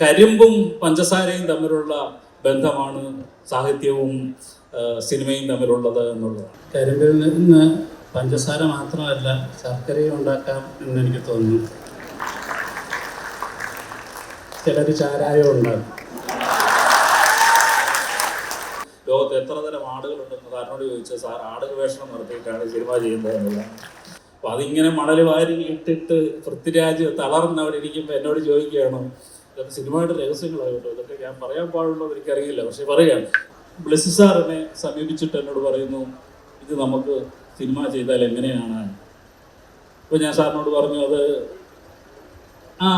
കരിമ്പും പഞ്ചസാരയും തമ്മിലുള്ള ബന്ധമാണ് സാഹിത്യവും സിനിമയും തമ്മിലുള്ളത് എന്നുള്ളതാണ്. കരിമ്പിൽ നിന്ന് പഞ്ചസാര മാത്രമല്ല ശർക്കരയും ഉണ്ടാക്കാം എന്ന് എനിക്ക് തോന്നുന്നു. ചിലർ ചാരായം ഉണ്ടാകും. ലോകത്ത് എത്ര തരം ആടുകളുണ്ടെന്ന് സാറിനോട് ചോദിച്ചാൽ സാർ ആട് ഗവേഷണം നടത്തിയിട്ടാണ് സിനിമ ചെയ്യുന്നത് എന്നുള്ളതാണ്. അപ്പോൾ അതിങ്ങനെ മണൽ വാരി ഇട്ടിട്ട് പൃഥ്വിരാജ് തളർന്നവിടെ ഇരിക്കുമ്പോൾ എന്നോട് ചോദിക്കുകയാണ്, ഇതൊക്കെ സിനിമയുടെ രഹസ്യങ്ങളായിട്ടോ, ഇതൊക്കെ ഞാൻ പറയാൻ പാടുള്ളൂ എനിക്കറിയില്ല, പക്ഷെ പറയുകയാണ്. ബ്ലെസ്സി സാറിനെ സമീപിച്ചിട്ട് എന്നോട് പറയുന്നു, ഇത് നമുക്ക് സിനിമ ചെയ്താൽ എങ്ങനെയാണ്. അപ്പോൾ ഞാൻ സാറിനോട് പറഞ്ഞു,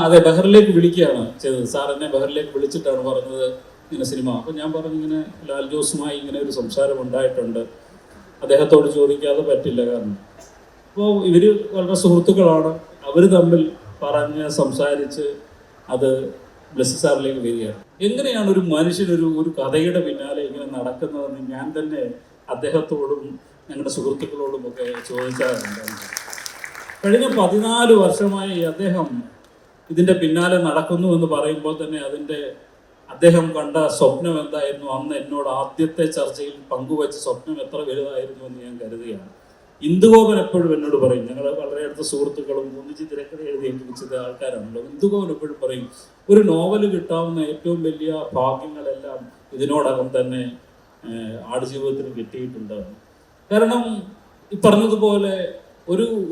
അതെ ബഹറിലേക്ക് വിളിക്കുകയാണ് ചെയ്തത്. സാർ എന്നെ ബഹറിലേക്ക് വിളിച്ചിട്ടാണ് പറഞ്ഞത് ഇങ്ങനെ സിനിമ. അപ്പോൾ ഞാൻ പറഞ്ഞു, ഇങ്ങനെ ലാൽ ജോസുമായി ഇങ്ങനെ ഒരു സംസാരം ഉണ്ടായിട്ടുണ്ട്, അദ്ദേഹത്തോട് ചോദിക്കാതെ പറ്റില്ല. കാരണം അപ്പോൾ ഇവർ വളരെ സുഹൃത്തുക്കളാണ്, അവർ തമ്മിൽ പറഞ്ഞ് സംസാരിച്ച് അത് ബ്ലെസ്സി സാറിലേക്ക് വരികയാണ്. എങ്ങനെയാണ് ഒരു മനുഷ്യനൊരു കഥയുടെ പിന്നാലെ ഇങ്ങനെ നടക്കുന്നതെന്ന് ഞാൻ തന്നെ അദ്ദേഹത്തോടും ഞങ്ങളുടെ സുഹൃത്തുക്കളോടും ഒക്കെ ചോദിച്ചാറുണ്ട്. കഴിഞ്ഞ 14 വർഷമായി അദ്ദേഹം ഇതിൻ്റെ പിന്നാലെ നടക്കുന്നു എന്ന് പറയുമ്പോൾ തന്നെ അദ്ദേഹം കണ്ട സ്വപ്നം എന്തായിരുന്നു, അന്ന് എന്നോട് ആദ്യത്തെ ചർച്ചയിൽ പങ്കുവച്ച സ്വപ്നം എത്ര വലുതായിരുന്നു എന്ന് ഞാൻ കരുതുകയാണ്. ഇന്ദുഗോപൻ എപ്പോഴും എന്നോട് പറയും, ഞങ്ങൾ വളരെ അടുത്ത സുഹൃത്തുക്കളും ഒന്നിച്ച് തിരക്കഥ എഴുതി ഏൽപ്പിച്ചത് ആൾക്കാരാണല്ലോ. ഇന്ദുഗോപൻ എപ്പോഴും പറയും, ഒരു നോവൽ കിട്ടാവുന്ന ഏറ്റവും വലിയ ഭാഗ്യങ്ങളെല്ലാം ഇതിനോടകം തന്നെ ആടുജീവിതത്തിന് കിട്ടിയിട്ടുണ്ട്. കാരണം ഈ പറഞ്ഞതുപോലെ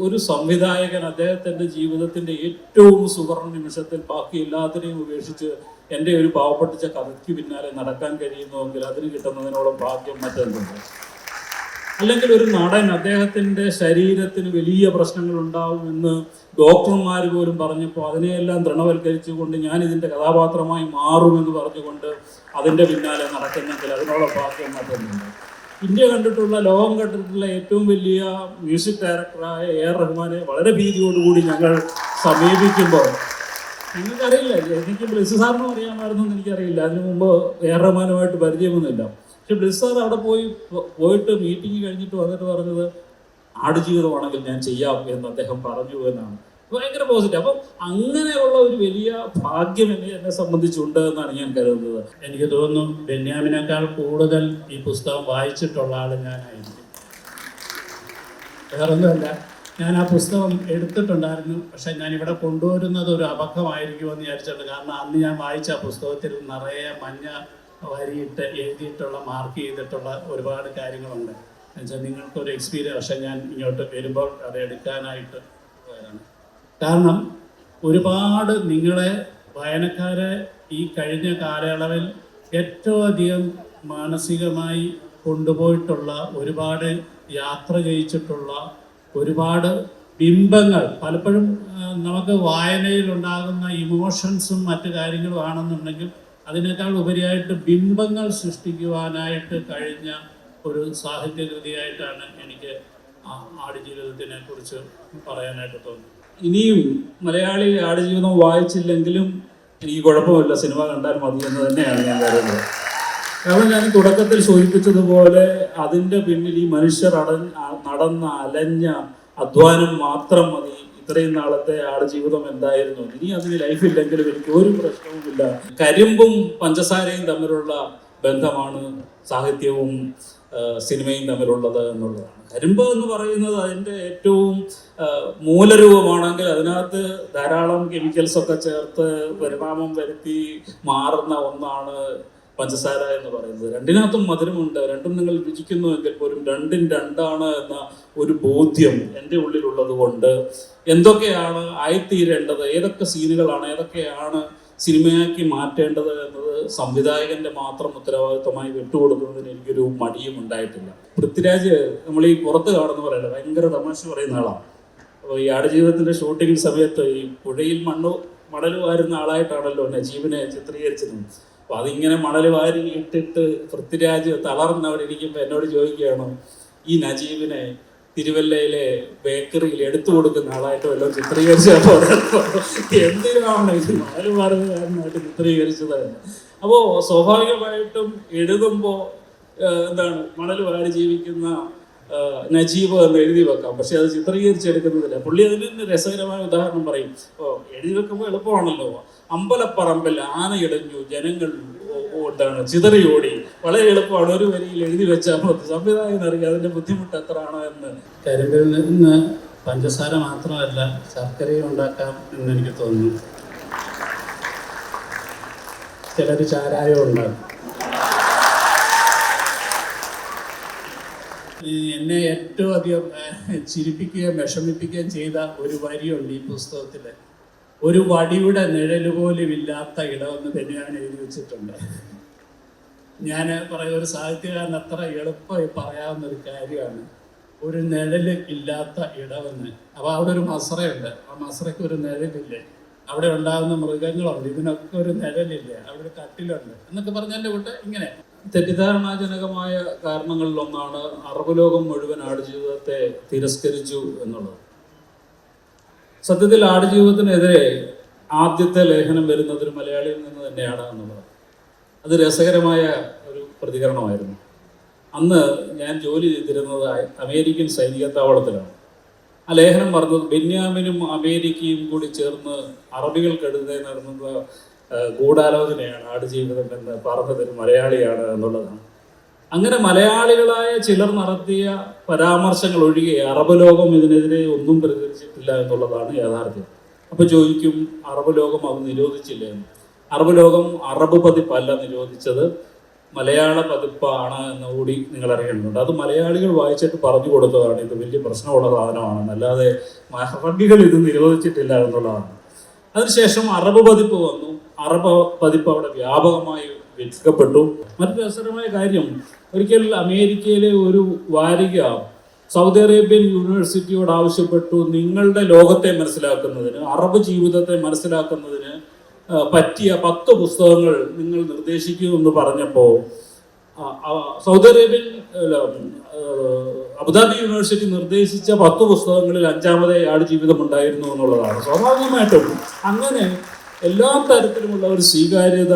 ഒരു സംവിധായകൻ അദ്ദേഹത്തിൻ്റെ ജീവിതത്തിൻ്റെ ഏറ്റവും സുവർണ നിമിഷത്തിൽ ബാക്കി എല്ലാത്തിനെയും ഉപേക്ഷിച്ച് എൻ്റെ ഒരു പാവപ്പെട്ടിച്ച കഥയ്ക്ക് പിന്നാലെ നടക്കാൻ കഴിയുന്നുവെങ്കിൽ അതിന് കിട്ടുന്നതിനോളം ഭാഗ്യം മറ്റെന്തുണ്ട്. അല്ലെങ്കിൽ ഒരു നടൻ അദ്ദേഹത്തിൻ്റെ ശരീരത്തിന് വലിയ പ്രശ്നങ്ങൾ ഉണ്ടാവുമെന്ന് ഡോക്ടർമാർ പോലും പറഞ്ഞപ്പോൾ അതിനെയെല്ലാം തൃണവൽക്കരിച്ചുകൊണ്ട് ഞാൻ ഇതിൻ്റെ കഥാപാത്രമായി മാറുമെന്ന് പറഞ്ഞുകൊണ്ട് അതിൻ്റെ പിന്നാലെ നടക്കുന്നെങ്കിൽ അതിനോളം ഭാഗ്യം മറ്റൊന്നുണ്ട്. ഇന്ത്യ കണ്ടിട്ടുള്ള, ലോകം കണ്ടിട്ടുള്ള ഏറ്റവും വലിയ മ്യൂസിക് ഡയറക്ടറായ AR റഹ്മാനെ വളരെ ഭീതിയോടുകൂടി ഞങ്ങൾ സമീപിക്കുമ്പോൾ, നിങ്ങൾക്കറിയില്ല, എനിക്ക് ബ്ലെസ്സി സാറിനും അറിയാമായിരുന്നു എന്ന് എനിക്കറിയില്ല, അതിനു മുമ്പ് AR റഹ്മാനുമായിട്ട് പരിചയമൊന്നുമില്ല. പക്ഷെ ബ്ലെസ്സി സാർ അവിടെ പോയിട്ട് മീറ്റിംഗ് കഴിഞ്ഞിട്ട് വന്നിട്ട് പറഞ്ഞത് ആടുജീവിതമാണെങ്കിൽ ഞാൻ ചെയ്യാം എന്ന് അദ്ദേഹം പറഞ്ഞു എന്നാണ്. ഭയങ്കര പോസിറ്റീവ്. അപ്പം അങ്ങനെയുള്ള ഒരു വലിയ ഭാഗ്യം എന്നെ സംബന്ധിച്ചുണ്ട് എന്നാണ് ഞാൻ കരുതുന്നത്. എനിക്ക് തോന്നുന്നു ബെന്യാമിനേക്കാൾ കൂടുതൽ ഈ പുസ്തകം വായിച്ചിട്ടുള്ള ആൾ ഞാനായിരിക്കും. വേറൊന്നുമല്ല, ഞാൻ ആ പുസ്തകം എടുത്തിട്ടുണ്ടായിരുന്നു, പക്ഷെ ഞാൻ ഇവിടെ കൊണ്ടുവരുന്നത് ഒരു അബദ്ധമായിരിക്കുമെന്ന് വിചാരിച്ചിട്ടുണ്ട്. കാരണം അന്ന് ഞാൻ വായിച്ച ആ പുസ്തകത്തിൽ നിറയെ മഞ്ഞ വരിയിട്ട് എഴുതിയിട്ടുള്ള, മാർക്ക് ചെയ്തിട്ടുള്ള ഒരുപാട് കാര്യങ്ങളുണ്ട്. എന്നുവെച്ചാൽ നിങ്ങൾക്കൊരു എക്സ്പീരിയൻസ്. പക്ഷെ ഞാൻ ഇങ്ങോട്ട് വരുമ്പോൾ അത് എടുക്കാനായിട്ട് പോയതാണ്. കാരണം ഒരുപാട് നിങ്ങളെ വായനക്കാരെ ഈ കഴിഞ്ഞ കാലയളവിൽ ഏറ്റവും അധികം മാനസികമായി കൊണ്ടുപോയിട്ടുള്ള, ഒരുപാട് യാത്ര ചെയ്യിച്ചിട്ടുള്ള ഒരുപാട് ബിംബങ്ങൾ, പലപ്പോഴും നമുക്ക് വായനയിലുണ്ടാകുന്ന ഇമോഷൻസും മറ്റു കാര്യങ്ങളും ആണെന്നുണ്ടെങ്കിൽ അതിനേക്കാൾ ഉപരിയായിട്ട് ബിംബങ്ങൾ സൃഷ്ടിക്കുവാനായിട്ട് കഴിഞ്ഞ ഒരു സാഹിത്യകൃതിയായിട്ടാണ് എനിക്ക് ആടുജീവിതത്തിനെ കുറിച്ച് പറയാനായിട്ട് തോന്നുന്നത്. ഇനിയും മലയാളി ആടുജീവിതം വായിച്ചില്ലെങ്കിലും എനിക്ക് കുഴപ്പമില്ല, സിനിമ കണ്ടാൽ മതി എന്ന് തന്നെയാണ് ഞാൻ കരുതുന്നത്. കാരണം ഞാൻ തുടക്കത്തിൽ സൂചിപ്പിച്ചതുപോലെ അതിൻ്റെ പിന്നിൽ ഈ മനുഷ്യർ നടന്ന അലഞ്ഞ അധ്വാനം മാത്രം മതി. ഇത്രയും നാളത്തെ ആടുജീവിതം എന്തായിരുന്നു, ഇനി അതിന് ലൈഫില്ലെങ്കിലും എനിക്ക് ഒരു പ്രശ്നവുമില്ല. കരിമ്പും പഞ്ചസാരയും തമ്മിലുള്ള ബന്ധമാണ് സാഹിത്യവും സിനിമയും തമ്മിലുള്ളത് എന്നുള്ളതാണ്. കരിമ്പ് എന്ന് പറയുന്നത് അതിൻ്റെ ഏറ്റവും മൂലരൂപമാണെങ്കിൽ അതിനകത്ത് ധാരാളം കെമിക്കൽസൊക്കെ ചേർത്ത് പരിണാമം വരുത്തി മാറുന്ന ഒന്നാണ് പഞ്ചസാര എന്ന് പറയുന്നത്. രണ്ടിനകത്തും മധുരമുണ്ട്, രണ്ടും നിങ്ങൾ രുചിക്കുന്നുവെങ്കിൽ പോലും രണ്ടും രണ്ടാണ് എന്ന ഒരു ബോധ്യം എൻ്റെ ഉള്ളിലുള്ളത് കൊണ്ട് എന്തൊക്കെയാണ് ആയിത്തീരേണ്ടത്, ഏതൊക്കെ സീനുകളാണ്, ഏതൊക്കെയാണ് സിനിമയാക്കി മാറ്റേണ്ടത് എന്നത് സംവിധായകൻ്റെ മാത്രം ഉത്തരവാദിത്വമായി വിട്ടുകൊടുക്കുന്നതിന് എനിക്കൊരു മടിയും ഉണ്ടായിട്ടില്ല. പൃഥ്വിരാജ് നമ്മൾ ഈ പുറത്ത് കാണുന്ന പറയല്ല, ഭയങ്കര തമാശ പറയുന്ന ആളാണ്. അപ്പോൾ ഈ ആടുജീവിതത്തിൻ്റെ ഷൂട്ടിംഗ് സമയത്ത് ഈ പുഴയിൽ മണൽ വാരുന്ന ആളായിട്ടാണല്ലോ നജീബിനെ ചിത്രീകരിച്ചത്. അപ്പോൾ അതിങ്ങനെ മണൽ വാരി ഇട്ടിട്ട് പൃഥ്വിരാജ് തളർന്നവിടെ ഇരിക്കുമ്പോൾ എന്നോട് ചോദിക്കുകയാണ്, ഈ നജീബിനെ തിരുവല്ലയിലെ ബേക്കറിയിൽ എടുത്തു കൊടുക്കുന്ന ആളായിട്ട് വല്ലതും ചിത്രീകരിച്ചപ്പോൾ എന്തിനാണ് ഇത് മണൽ വാരുന്നതായിട്ട് ചിത്രീകരിച്ചത്. അപ്പോൾ സ്വാഭാവികമായിട്ടും എഴുതുമ്പോൾ മണൽ വാരി ജീവിക്കുന്ന നജീബ് എന്ന് എഴുതി വെക്കാം, പക്ഷെ അത് ചിത്രീകരിച്ചെടുക്കുന്നതില്ല. പുള്ളി അതിന് തന്നെ രസകരമായ ഉദാഹരണം പറയും. എഴുതി വെക്കുമ്പോൾ എളുപ്പമാണല്ലോ. അമ്പലപ്പറമ്പിൽ ആനയിടഞ്ഞു, ജനങ്ങൾ എന്താണ് ചിതറിയോടി. വളരെ എളുപ്പമാണ്, ഒരു വരിയിൽ എഴുതി വെച്ചാൽ മതി. സംവിധായകൻ അറിയാം അതിന്റെ ബുദ്ധിമുട്ട് എത്രയാണ് എന്ന്. കരിമ്പിൽ നിന്ന് പഞ്ചസാര മാത്രമല്ല ശർക്കരയും ഉണ്ടാക്കാം എന്ന് എനിക്ക് തോന്നുന്നു. ചിലർ ചാരായം ഉണ്ടാകും. എന്നെ ഏറ്റവും അധികം ചിരിപ്പിക്കുകയും വിഷമിപ്പിക്കുകയും ചെയ്ത ഒരു വരിയുണ്ട് ഈ പുസ്തകത്തിൽ. ഒരു വടിയുടെ നിഴല് പോലും ഇല്ലാത്ത ഇടമെന്ന് തന്നെ ഞാൻ എഴുതി വെച്ചിട്ടുണ്ട്. ഞാൻ പറയുന്ന ഒരു സാഹിത്യകാരൻ അത്ര എളുപ്പമായി പറയാവുന്ന ഒരു കാര്യമാണ് ഒരു നിഴല് ഇല്ലാത്ത ഇടമെന്ന്. അപ്പോൾ അവിടെ ഒരു മസറയുണ്ട്, ആ മസറയ്ക്ക് ഒരു നിഴലില്ലേ, അവിടെ ഉണ്ടാകുന്ന മൃഗങ്ങളുണ്ട്, ഇതിനൊക്കെ ഒരു നിഴലില്ലേ, അവിടെ ഒരു കട്ടിലുണ്ട് എന്നൊക്കെ പറഞ്ഞതിൻ്റെ കൂട്ട് ഇങ്ങനെ തെറ്റിദ്ധാരണാജനകമായ കാരണങ്ങളിലൊന്നാണ് അറബ് ലോകം മുഴുവൻ ആടുജീവിതത്തെ തിരസ്കരിച്ചു എന്നുള്ളത്. സത്യത്തിൽ ആടുജീവിതത്തിനെതിരെ ആദ്യത്തെ ലേഖനം വരുന്നത് ഒരു മലയാളിയിൽ നിന്ന് തന്നെയാണ് എന്നുള്ളത്. അത് രസകരമായ ഒരു പ്രതികരണമായിരുന്നു. അന്ന് ഞാൻ ജോലി ചെയ്തിരുന്നത് അമേരിക്കൻ സൈനിക താവളത്തിലാണ്. ആ ലേഖനം പറഞ്ഞത് ബെന്യാമിനും അമേരിക്കയും കൂടി ചേർന്ന് അറബികൾക്കെതിരെ നടന്നത് ഗൂഢാലോചനയാണ് ആടുജീവിതം എന്ന് പറഞ്ഞതൊരു മലയാളിയാണ് എന്നുള്ളതാണ്. അങ്ങനെ മലയാളികളായ ചിലർ നടത്തിയ പരാമർശങ്ങൾ ഒഴികെ അറബ് ലോകം ഇതിനെതിരെ ഒന്നും പ്രതികരിച്ചിട്ടില്ല എന്നുള്ളതാണ് യാഥാർത്ഥ്യം. അപ്പോൾ ചോദിക്കും, അറബ് ലോകം അത് നിരോധിച്ചില്ല എന്ന്. അറബ് ലോകം അറബ് പതിപ്പല്ല നിരോധിച്ചത്, മലയാള പതിപ്പാണ് എന്നുകൂടി നിങ്ങൾ അറിയേണ്ടതുണ്ട്. അത് മലയാളികൾ വായിച്ചിട്ട് പറഞ്ഞു കൊടുത്തതാണ് ഇത് വലിയ പ്രശ്നമുള്ള സാധനമാണെന്ന്, അല്ലാതെ അറബികൾ ഇത് നിരോധിച്ചിട്ടില്ല എന്നുള്ളതാണ്. അതിനുശേഷം അറബ് പതിപ്പ് വന്നു. അറബ് പതിപ്പ് അവിടെ വ്യാപകമായി വിൽക്കപ്പെട്ടു. മറ്റൊരു രസകരമായ കാര്യം, ഒരിക്കൽ അമേരിക്കയിലെ ഒരു വാരിക സൗദി അറേബ്യൻ യൂണിവേഴ്സിറ്റിയോട് ആവശ്യപ്പെട്ടു, നിങ്ങളുടെ ലോകത്തെ മനസ്സിലാക്കുന്നതിന്, അറബ് ജീവിതത്തെ മനസ്സിലാക്കുന്നതിന് പറ്റിയ 10 പുസ്തകങ്ങൾ നിങ്ങൾ നിർദ്ദേശിക്കൂ എന്ന് പറഞ്ഞപ്പോൾ സൗദി അറേബ്യൻ അബുദാബി യൂണിവേഴ്സിറ്റി നിർദ്ദേശിച്ച 10 പുസ്തകങ്ങളിൽ 5-ാമത് ആടുജീവിതം ഉണ്ടായിരുന്നു എന്നുള്ളതാണ്. സ്വാഭാവികമായിട്ടും അങ്ങനെ എല്ലാ തരത്തിലുമുള്ള ഒരു സ്വീകാര്യത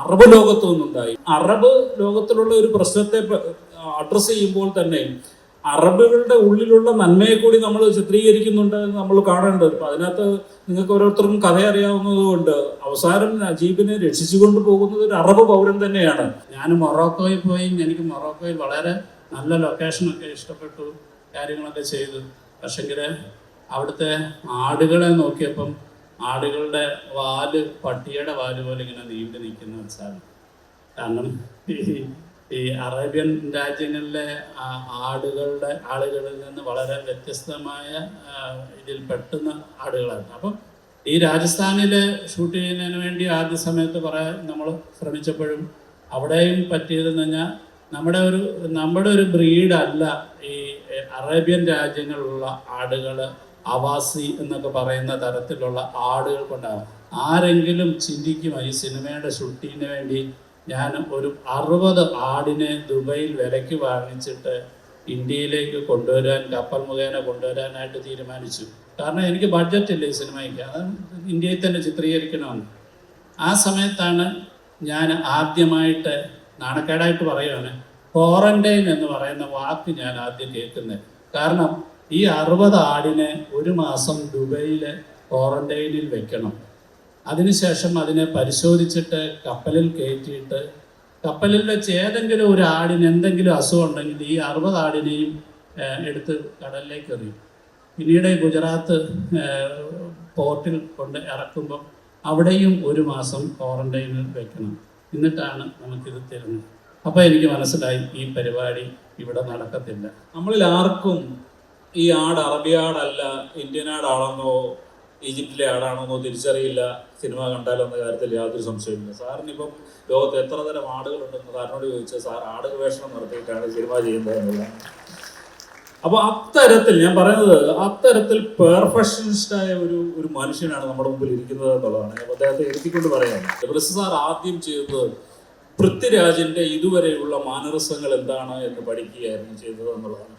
അറബ് ലോകത്തു നിന്നുണ്ടായി. അറബ് ലോകത്തിലുള്ള ഒരു പ്രശ്നത്തെ അഡ്രസ്സ് ചെയ്യുമ്പോൾ തന്നെ അറബികളുടെ ഉള്ളിലുള്ള നന്മയെ കൂടി നമ്മൾ ചിത്രീകരിക്കുന്നുണ്ട് എന്ന് നമ്മൾ കാണേണ്ടത്. അപ്പം അതിനകത്ത് നിങ്ങൾക്ക് ഓരോരുത്തർക്കും കഥ അറിയാവുന്നത് കൊണ്ട് അവസാനം നജീബിനെ രക്ഷിച്ചുകൊണ്ട് പോകുന്നത് ഒരു അറബ് പൗരൻ തന്നെയാണ്. ഞാൻ മൊറോക്കോയിൽ പോയി, എനിക്ക് മൊറോക്കോയിൽ വളരെ നല്ല ലൊക്കേഷനൊക്കെ ഇഷ്ടപ്പെട്ടു, കാര്യങ്ങളൊക്കെ ചെയ്തു. പക്ഷെങ്കിൽ അവിടുത്തെ ആടുകളെ നോക്കിയപ്പം ആടുകളുടെ വാല് പട്ടിയുടെ വാല് പോലെ ഇങ്ങനെ നീണ്ടു നിൽക്കുന്ന ഒരു സാധനം. കാരണം ഈ അറേബ്യൻ രാജ്യങ്ങളിലെ ആളുകളിൽ നിന്ന് വളരെ വ്യത്യസ്തമായ ഇതിൽ പെട്ടുന്ന ആടുകളാണ്. അപ്പം ഈ രാജസ്ഥാനിൽ ഷൂട്ട് ചെയ്യുന്നതിന് വേണ്ടി ആദ്യ സമയത്ത് നമ്മൾ ശ്രമിച്ചപ്പോഴും അവിടെയും പറ്റിയതെന്ന് പറഞ്ഞാൽ നമ്മുടെ ഒരു ബ്രീഡല്ല ഈ അറേബ്യൻ രാജ്യങ്ങളിലുള്ള ആടുകൾ. അവാസി എന്നൊക്കെ പറയുന്ന തരത്തിലുള്ള ആടുകൾ കൊണ്ടാകും. ആരെങ്കിലും ചിന്തിക്കും ഈ സിനിമയുടെ ഷൂട്ടിങ്ങിന് വേണ്ടി ഞാൻ ഒരു 60 ആടിനെ ദുബൈയിൽ വിലയ്ക്ക് വാങ്ങിച്ചിട്ട് ഇന്ത്യയിലേക്ക് കൊണ്ടുവരാൻ, കപ്പൽ മുഖേന കൊണ്ടുവരാനായിട്ട് തീരുമാനിച്ചു. കാരണം എനിക്ക് ബഡ്ജറ്റില്ല ഈ സിനിമയ്ക്ക്, അത് ഇന്ത്യയിൽ തന്നെ ചിത്രീകരിക്കണമെന്ന്. ആ സമയത്താണ് ഞാൻ ആദ്യമായിട്ട്, നാണക്കേടായിട്ട് പറയുകയാണ്, ക്വാറന്റൈൻ എന്ന് പറയുന്ന വാക്ക് ഞാൻ ആദ്യം കേൾക്കുന്നത്. കാരണം ഈ 60 ആടിനെ 1 മാസം ദുബൈയിൽ ക്വാറന്റൈനിൽ വെക്കണം. അതിനുശേഷം അതിനെ പരിശോധിച്ചിട്ട് കപ്പലിൽ കയറ്റിയിട്ട് കപ്പലിൽ വെച്ച് ഏതെങ്കിലും ഒരു ആടിന് എന്തെങ്കിലും അസുഖം ഉണ്ടെങ്കിൽ ഈ 60 ആടിനെയും എടുത്ത് കടലിലേക്ക് എറിയും. പിന്നീട് ഗുജറാത്ത് പോർട്ടിൽ കൊണ്ട് ഇറക്കുമ്പം അവിടെയും 1 മാസം ക്വാറന്റൈനിൽ വെക്കണം. എന്നിട്ടാണ് നമുക്കിത് തരുന്നത്. അപ്പോൾ എനിക്ക് മനസ്സിലായി ഈ പരിപാടി ഇവിടെ നടക്കത്തില്ല. നമ്മളിൽ ആർക്കും ഈ ആട് അറബി ആടല്ല, ഇന്ത്യൻ ആടാണെന്നോ ഈജിപ്തിലെ ആടാണെന്നോ തിരിച്ചറിയില്ല സിനിമ കണ്ടാലെന്ന കാര്യത്തിൽ യാതൊരു സംശയമില്ല. സാറിനിപ്പം ലോകത്ത് എത്ര തരം ആടുകളുണ്ടെന്ന് സാറിനോട് ചോദിച്ചാൽ സാർ ആട് ഗവേഷണം നടത്തിയിട്ടാണ് സിനിമ ചെയ്യുന്നത് എന്നുള്ളതാണ്. അപ്പോൾ അത്തരത്തിൽ ഞാൻ പറയുന്നത്, അത്തരത്തിൽ പെർഫെക്ഷനിസ്റ്റായ ഒരു മനുഷ്യനാണ് നമ്മുടെ മുമ്പിൽ ഇരിക്കുന്നത് എന്നുള്ളതാണ്. അപ്പോൾ അദ്ദേഹത്തെ എഴുതിക്കൊണ്ട് പറയാം, ബ്രിസ് സാർ ആദ്യം ചെയ്തത് പൃഥ്വിരാജിൻ്റെ ഇതുവരെയുള്ള മാനറിസങ്ങൾ എന്താണ് എന്ന് പഠിക്കുകയായിരുന്നു ചെയ്തത് എന്നുള്ളതാണ്.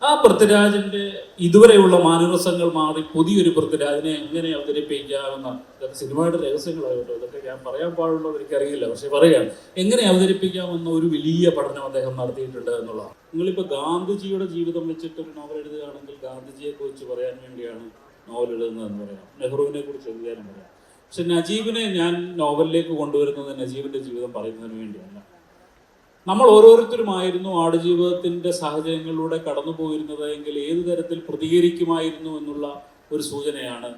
ആ പൃഥ്വിരാജിന്റെ ഇതുവരെയുള്ള മാനരസങ്ങൾ മാറി പുതിയൊരു പൃഥ്വിരാജിനെ എങ്ങനെ അവതരിപ്പിക്കാമെന്ന, ഇതൊക്കെ സിനിമയുടെ രഹസ്യങ്ങളായിട്ടോ, ഇതൊക്കെ ഞാൻ പറയാൻ പാടുള്ളൂ എനിക്കറിയില്ല, പക്ഷെ പറയുകയാണ് എങ്ങനെ അവതരിപ്പിക്കാമെന്ന ഒരു വലിയ പഠനം അദ്ദേഹം നടത്തിയിട്ടുണ്ട് എന്നുള്ളതാണ്. നിങ്ങളിപ്പോൾ ഗാന്ധിജിയുടെ ജീവിതം വെച്ചിട്ട് ഒരു നോവൽ എഴുതുകയാണെങ്കിൽ ഗാന്ധിജിയെ കുറിച്ച് പറയാൻ വേണ്ടിയാണ് നോവൽ എഴുതുന്നതെന്ന് പറയാം, നെഹ്റുവിനെ കുറിച്ച് എഴുതാനും പറയാം. പക്ഷെ നജീബിനെ ഞാൻ നോവലിലേക്ക് കൊണ്ടുവരുന്നത് നജീബിന്റെ ജീവിതം പറയുന്നതിന് വേണ്ടിയല്ല. നമ്മൾ ഓരോരുത്തരുമായിരുന്നു ആടുജീവിതത്തിന്റെ സാഹചര്യങ്ങളിലൂടെ കടന്നു പോയിരുന്നത് എങ്കിൽ ഏതു തരത്തിൽ പ്രതികരിക്കുമായിരുന്നു എന്നുള്ള ഒരു സൂചനയാണ്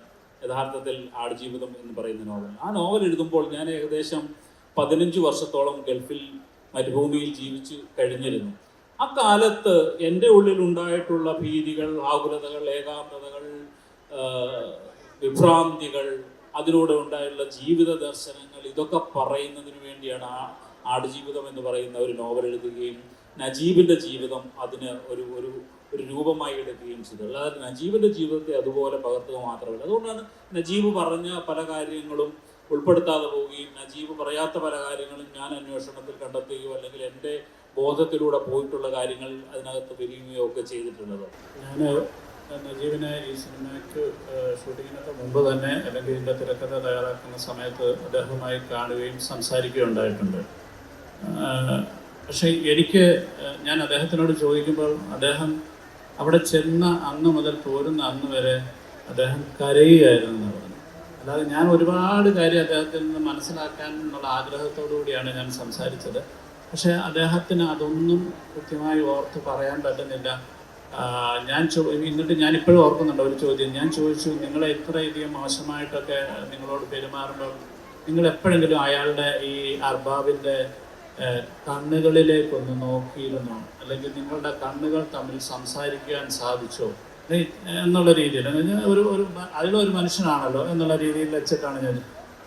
യഥാർത്ഥത്തിൽ ആടുജീവിതം എന്ന് പറയുന്ന നോവൽ. ആ നോവൽ എഴുതുമ്പോൾ ഞാൻ ഏകദേശം 15 വർഷത്തോളം ഗൾഫിൽ മരുഭൂമിയിൽ ജീവിച്ച് കഴിഞ്ഞിരുന്നു. ആ കാലത്ത് എൻ്റെ ഉള്ളിൽ ഉണ്ടായിട്ടുള്ള ഭീതികൾ, ആകുലതകൾ, ഏകാന്തതകൾ, വിഭ്രാന്തികൾ, അതിലൂടെ ഉണ്ടായുള്ള ജീവിത ദർശനങ്ങൾ, ഇതൊക്കെ പറയുന്നതിന് വേണ്ടിയാണ് ആ ആടുജീവിതം എന്ന് പറയുന്ന ഒരു നോവൽ എഴുതുകയും നജീബിൻ്റെ ജീവിതം അതിന് ഒരു ഒരു ഒരു രൂപമായി എടുക്കുകയും ചെയ്തത്. അതായത് നജീബിൻ്റെ ജീവിതത്തെ അതുപോലെ പകർത്തുക മാത്രമല്ല, അതുകൊണ്ടാണ് നജീബ് പറഞ്ഞ പല കാര്യങ്ങളും ഉൾപ്പെടുത്താതെ പോവുകയും നജീബ് പറയാത്ത പല കാര്യങ്ങളും ഞാൻ അന്വേഷണത്തിൽ കണ്ടെത്തുകയോ അല്ലെങ്കിൽ എൻ്റെ ബോധത്തിലൂടെ പോയിട്ടുള്ള കാര്യങ്ങൾ അതിനകത്ത് വരികയോ ഒക്കെ ചെയ്തിട്ടുള്ളത്. ഞാൻ നജീബിനെ ഈ സിനിമയ്ക്ക് ഷൂട്ടിങ്ങിനൊക്കെ മുമ്പ് തന്നെ അല്ലെങ്കിൽ ഇതിൻ്റെ തിരക്കഥ തയ്യാറാക്കുന്ന സമയത്ത് അദ്ദേഹവുമായി കാണുകയും സംസാരിക്കുകയും ഉണ്ടായിട്ടുണ്ട്. പക്ഷേ ഞാൻ അദ്ദേഹത്തിനോട് ചോദിക്കുമ്പോൾ അദ്ദേഹം അവിടെ ചെന്ന അന്ന് മുതൽ പോരുന്ന അന്ന് വരെ അദ്ദേഹം കരയുകയായിരുന്നു എന്ന് പറഞ്ഞു. അല്ലാതെ ഞാൻ ഒരുപാട് കാര്യം അദ്ദേഹത്തിൽ നിന്ന് മനസ്സിലാക്കാൻ എന്നുള്ള ആഗ്രഹത്തോടു കൂടിയാണ് ഞാൻ സംസാരിച്ചത്. പക്ഷേ അദ്ദേഹത്തിന് അതൊന്നും കൃത്യമായി ഓർത്ത് പറയാൻ പറ്റുന്നില്ല. എന്നിട്ട് ഞാനിപ്പോഴും ഓർക്കുന്നുണ്ട് ഒരു ചോദ്യം. ഞാൻ ചോദിച്ചു, നിങ്ങളെ ഇത്രയധികം മോശമായിട്ടൊക്കെ നിങ്ങളോട് പെരുമാറുമ്പോൾ നിങ്ങൾ എപ്പോഴെങ്കിലും അയാളുടെ ഈ അർബാബിൻ്റെ കണ്ണുകളിലേക്കൊന്ന് നോക്കിയിരുന്നോ, അല്ലെങ്കിൽ നിങ്ങളുടെ കണ്ണുകൾ തമ്മിൽ സംസാരിക്കാൻ സാധിച്ചോ എന്നുള്ള രീതിയിൽ, അതിലൊരു മനുഷ്യനാണല്ലോ എന്നുള്ള രീതിയിൽ വെച്ചിട്ടാണ് ഞാൻ.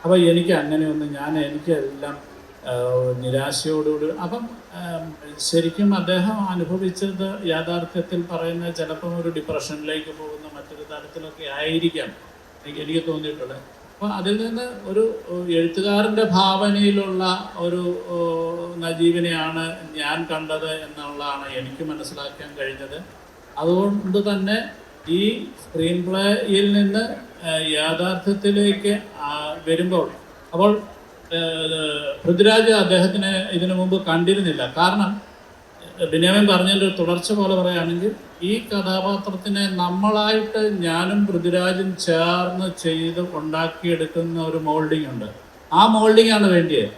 അപ്പോൾ എനിക്ക് അങ്ങനെയൊന്നും, എനിക്കെല്ലാം നിരാശയോടുകൂടി. അപ്പം ശരിക്കും അദ്ദേഹം അനുഭവിച്ചത് യാഥാർത്ഥ്യത്തിൽ പറയുന്ന ചിലപ്പം ഒരു ഡിപ്രഷനിലേക്ക് പോകുന്ന മറ്റൊരു തരത്തിലൊക്കെ ആയിരിക്കാം എനിക്ക് തോന്നിയിട്ടുള്ളത്. അപ്പോൾ അതിൽ നിന്ന് ഒരു എഴുത്തുകാരൻ്റെ ഭാവനയിലുള്ള ഒരു നജീബിനെയാണ് ഞാൻ കണ്ടത് എന്നുള്ളതാണ് എനിക്ക് മനസ്സിലാക്കാൻ കഴിഞ്ഞത്. അതുകൊണ്ട് തന്നെ ഈ സ്ക്രീൻ പ്ലേയിൽ നിന്ന് യാഥാർത്ഥ്യത്തിലേക്ക് വരുമ്പോൾ അപ്പോൾ പൃഥ്വിരാജ് അദ്ദേഹത്തിന് ഇതിനു മുമ്പ് കണ്ടിരുന്നില്ല. കാരണം ബെന്യാമിൻ പറഞ്ഞതിൻ്റെ ഒരു തുടർച്ച പോലെ പറയുകയാണെങ്കിൽ ഈ കഥാപാത്രത്തിനെ നമ്മളായിട്ട് ഞാനും പൃഥ്വിരാജും ചേർന്ന് ചെയ്ത് ഉണ്ടാക്കിയെടുക്കുന്ന ഒരു മോൾഡിംഗ് ഉണ്ട്. ആ മോൾഡിംഗ് ആണ് വേണ്ടിയത്.